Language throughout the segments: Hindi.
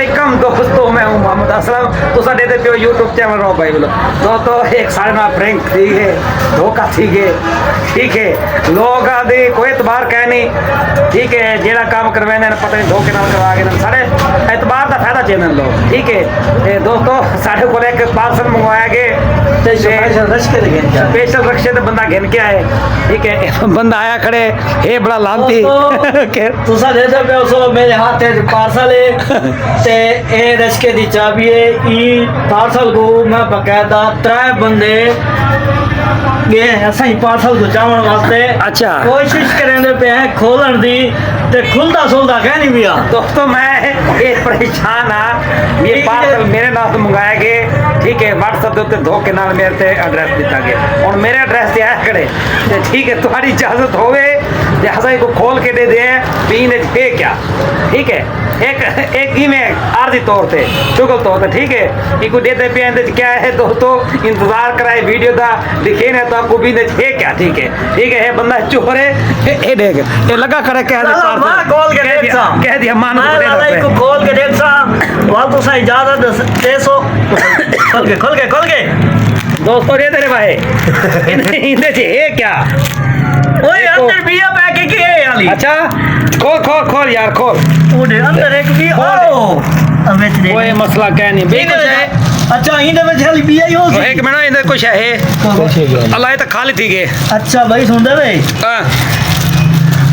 वालेकुम दोस्तों, मैं हूं मोहम्मद असलम। तो साडे पे यूट्यूब चैनल रहो भाई बोलो दोस्तों। एक साढ़े ना प्रैंक थी है, धोखा थी गए, ठीक है। लोग आदि कोई एतबार कह नहीं, ठीक है। जेड़ा काम करवाने ने पता नहीं धोखे नाल करवा के सारे एतबार का फायदा चैनल लो, ठीक है। दोस्तों साढ़े को एक पार्सल मंगवाया गया, स्पेशल रक्षे तो बंदा घेन के आए, ठीक है। बंदा आया खड़े हे बड़ा लांती तुसा दे दे पे मेरे हाथ में पार्सल है ते ए रश्के दी चाबी है। ई पार्सल को मैं बकायदा 3 बंदे ये ऐसा ही पार्सल को चावण वास्ते अच्छा कोशिश करेंदे पे हैं खोलन दी ते खुलदा सुलदा कह नहीं पिया। दोस्तों मैं ये परेशान हाँ, ये पार्सल मेरे नाल मंगाया गए, ठीक है। व्हाट्सएप के उत्ते धोखे नाल मेरे ते एड्रेस दिता गया और मेरे एड्रेस से आया खड़े ते, ठीक है। तुम्हारी इजाजत होवे ते हसा को खोल के दे दे पीने है क्या, ठीक है। एक ही में आर्जी तौर पे शुगल तौर पे, ठीक है। इको देते पे क्या है दोस्तों, इंतजार कराए वीडियो दा दिखे ने तो आपको भी है क्या, ठीक है, ठीक है। बंदा चोर है ए देख ये लगा करे कह दे खोल के देख सा कह दिया मान को खोल के देख सा वाल तो सा इजाजत दे सो खोल के दोस्तों दे तेरे भाई इनसे है क्या। ओए अंदर बिया पैक की है याली। अच्छा खोल यार खोल, ओडे अंदर एक भी ओ अब देख कोई मसला क्या नहीं बे कुछ है। अच्छा इने में खाली बिया ही हो तो एक मिनट इधर कुछ है अल्लाह तो खाली थी के। अच्छा भाई सुन दे बे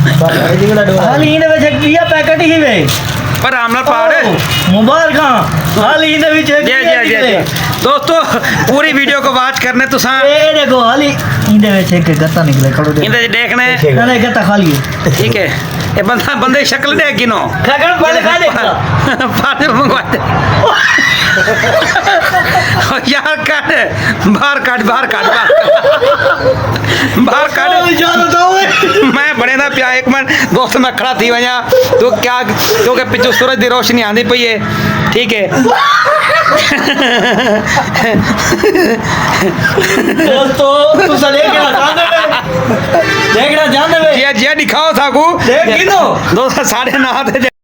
खाली इने में बिया पैकेट ही वे पर आमला पहाड़ मुबारक खाली इने में जी दोस्तों पूरी वीडियो को वॉच करने तो ए देखो खाली इने में एक गत्ता निकले खड़ो दे इधर देखने नहीं गत्ता खाली ठीक है। ये बंदे शक्ल दे गिनो खगड़ पहले खा ले पार्सल मंगवाते यार बाहर काट मैं बड़े ना प्या एक मिनट दोस्त मैं खड़ा थी वहाँ तो क्या क्योंकि पिछू सूरज की रोशनी आंदी पई है, ठीक है। दोस्तों तू सले के देखना जान दे जी दिखाओ था को देख गिनो दोस्त साढ़े 9